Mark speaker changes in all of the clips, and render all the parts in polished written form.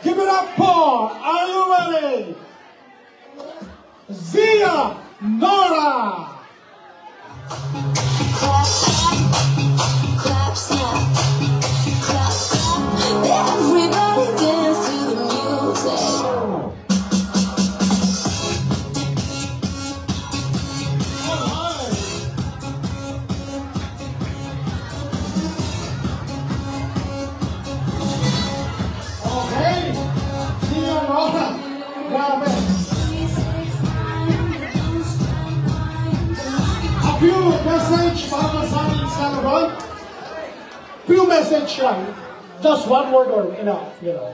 Speaker 1: Give it up for, are you ready? Zia Nora!
Speaker 2: Clap, clap, snap, clap, everybody dance to the music.
Speaker 1: Okay, Zia Nora, grab it. A few message para sa ating celebrant. Few message lang. Just one word or enough, you know.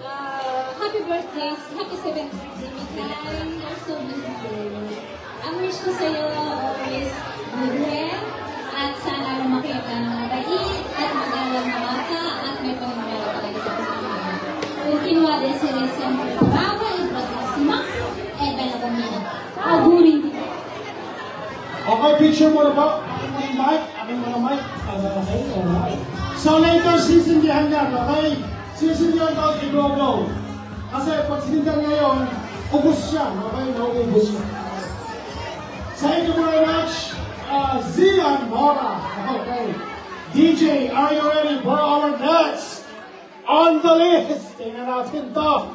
Speaker 3: Happy birthday, happy 7th birthday, Mikay. You're so beautiful. Ang wish ko sa'yo is good health at sana lumaki ka ng mabait at mag-aral na bata at may pangalawa talaga sa pagkakas. Continua de ser siempre brava y próxima e bella bambina. Augurin dito.
Speaker 1: Okay, picture mo na ba? Aking mic, aking mga mic. Okay, alright. So later, sisindihan yan, okay? Sisindihan ko ang i-blow. Kasi pag sinindihan ngayon, ubus siya, okay? Naubos siya. Thank you very much, Zia Nora. Okay. DJ, are you ready for our next on the list? Tingnan natin to.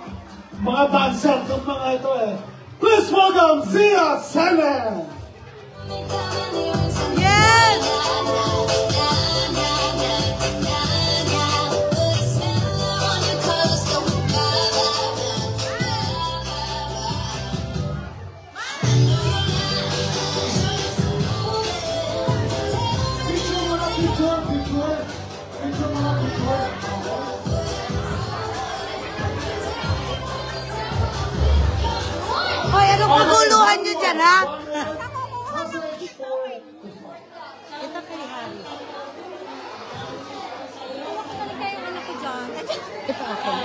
Speaker 1: Mga dancer itong mga ito eh. Please welcome Zia Semen.
Speaker 2: Yes! Hoy, anong paguluhan nyo dyan, ha? Ito kay Harry. Yung anak ko dyan. Ito akin.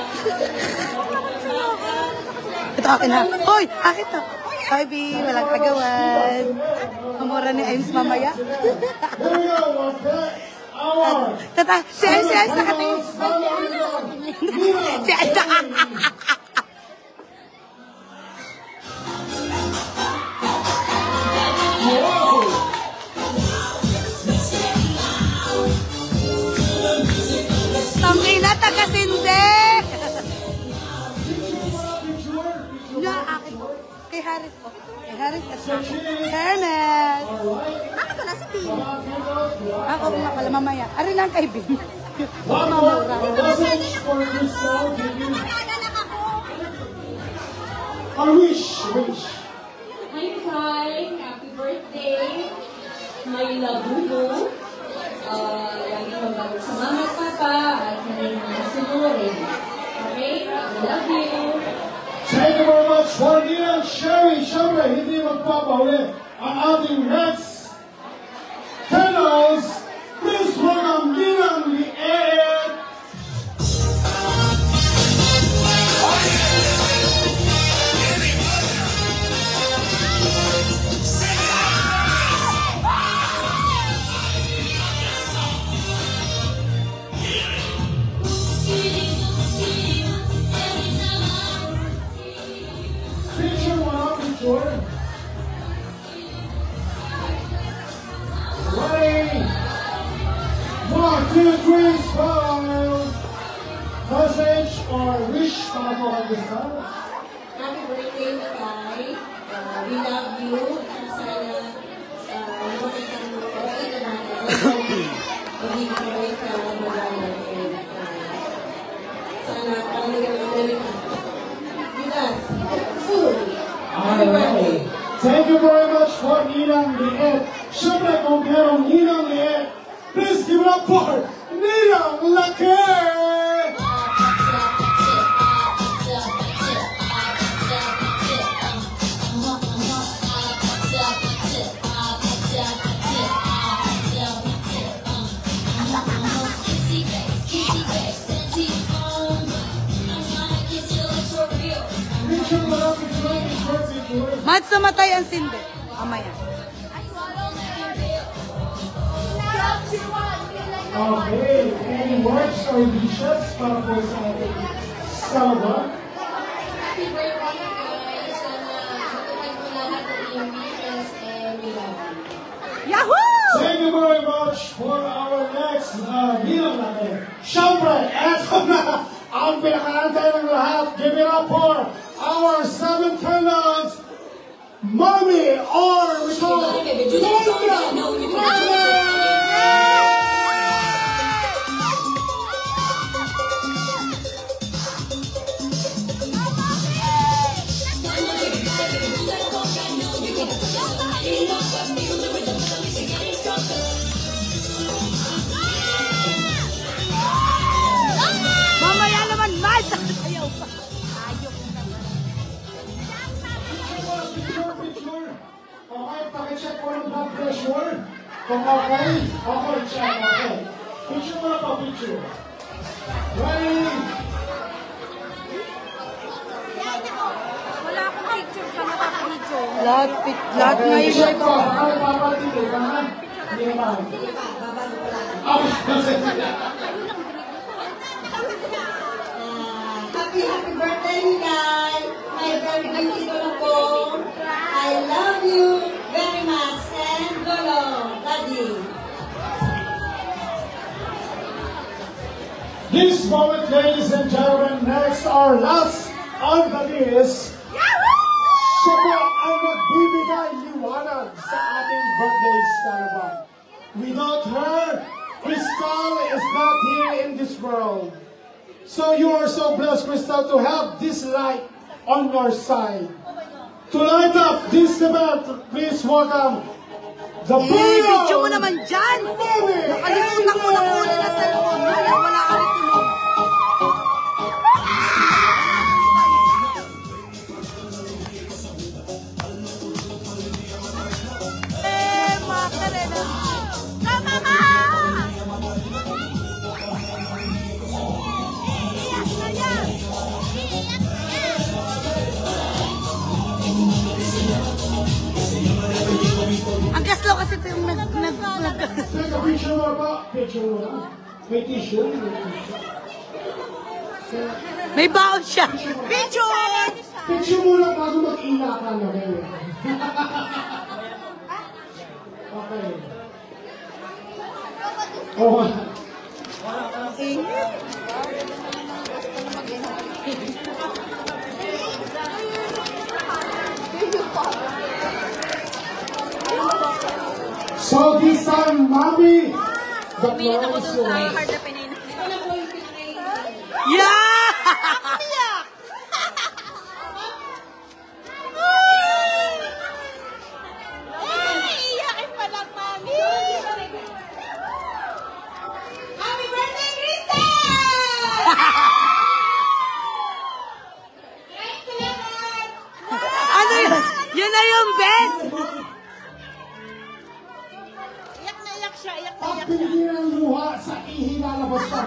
Speaker 2: Ito akin, ha? Hoy, akin to. Hoy, B, walang kagawan. Mamura ni Ames mamaya. Tata, si Ames nakatingin. Si Ames Tangina, taga-sinde! Nga, akin po. Kay Harris po. Kay Harris at Hermes. Bakit wala si Bim? Ako nga pala mamaya. Ari lang kay Bim. Mamura.
Speaker 1: Wish.
Speaker 3: Hi, Mikay. Happy birthday. My love mo. Lagi magbago sa mama at papa at hindi mga sunurin. Okay? I love you.
Speaker 1: Thank you very much for Nia Sherry. Siyempre, hindi magpapahuli ang ating next tenors. Please welcome Ninang Liet. Ready? 1, 2, 3, smile. Message or wish para po kayo gusto?
Speaker 3: Happy birthday, Mikay. We love you. At sana lumaki ka ng okay na natin. Hindi ka rin ka magalang. Sana pangalagang ka. Bigas. Food. Happy birthday.
Speaker 1: Thank you very much for Ninang Liet. Siyempre, kung merong Ninang Liet, please give it up for Ninang Laki!
Speaker 2: Mats, namatay ang sinde. Mamaya.
Speaker 1: Okay, any words or wishes para po sa ating celebrant?
Speaker 2: Yahoo!
Speaker 1: Thank you very much for our next video natin. Siyempre, eto na ang pinakaantay ng lahat. Give it up for our 7 candles, Mommy or Michelle.
Speaker 2: Mamaya naman, Mike! Ayaw pa. Ayaw ko naman.
Speaker 1: Picture. Okay, pakicheck po ng blood pressure. Kung okay, okay, check, okay. Picture mo na pa, picture. Ready?
Speaker 2: Wala akong picture ka nakapicture. Lahat na
Speaker 1: Okay,
Speaker 2: yun.
Speaker 1: check po. Ay, papatili ka na. Hindi naman. Okay,
Speaker 4: Happy birthday, Nilay! My very beautiful phone. I love you very much. And Lolo, Daddy.
Speaker 1: this moment, ladies and gentlemen, next our last on the list. Siya po ang magbibigay liwanag sa ating birthday celebrant. Without her, Crystal is not here in this world. So you are so blessed, Crystal, to have this light on your side. To light up this event, please welcome the
Speaker 2: Video mo naman dyan! Nakalimutan ko na muna na sa loob. Wala kami tulog. Mga karena. Tama ka! Iyak na yan! Iyak na yan! Ang gaslo kasi ito yung
Speaker 1: Take a picture mo ba? Picture mo na. May tissue.
Speaker 2: May baon siya. Picture!
Speaker 1: Picture mo na bago mag-ilakan na kayo. Okay. Oh. So this time, Mommy, the floor is yours.
Speaker 2: Yeah! Iyakin pa lang, Mami.
Speaker 4: Happy birthday, Krista!
Speaker 2: Ano yun? Yun na yung best! Iyak na iyak siya, iyak na
Speaker 1: At
Speaker 2: iyak siya.
Speaker 1: binigyan ng luha sa ihilalabas siya.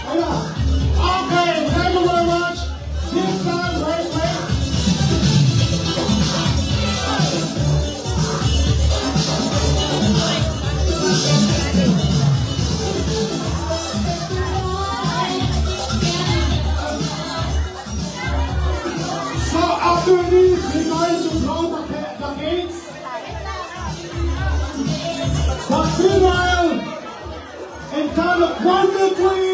Speaker 1: Ayan. Okay, thank you very much. This time, wait. So after this, we're going to blow the gates. The female in count of 1, 2, 3.